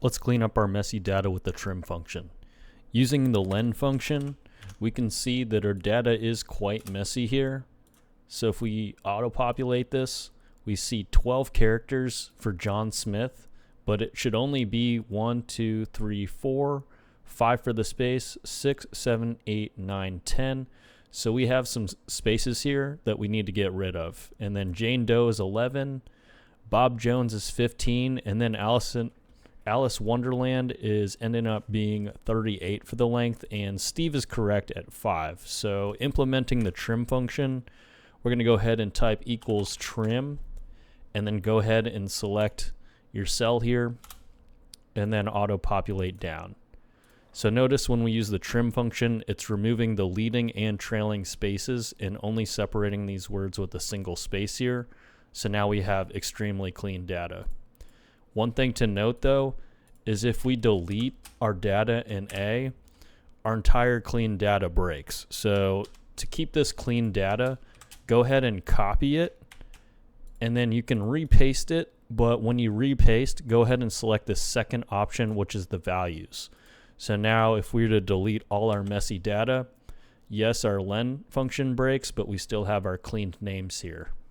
Let's clean up our messy data with the trim function. Using the len function, we can see that our data is quite messy here. So if we auto-populate this, we see 12 characters for John Smith, but it should only be 1, 2, 3, 4, 5 for the space, 6, 7, 8, 9, 10. So we have some spaces here that we need to get rid of. And then Jane Doe is 11, Bob Jones is 15, and then Alice Wonderland is ending up being 38 for the length, and Steve is correct at 5. So implementing the trim function, we're going to go ahead and type equals trim, and then go ahead and select your cell here, and then auto-populate down. So notice when we use the trim function, it's removing the leading and trailing spaces and only separating these words with a single space here. So now we have extremely clean data. One thing to note though is if we delete our data in A, our entire clean data breaks. So to keep this clean data, go ahead and copy it, and then you can repaste it, but when you repaste, go ahead and select the second option, which is the values. So now if we were to delete all our messy data, yes, our len function breaks, but we still have our cleaned names here.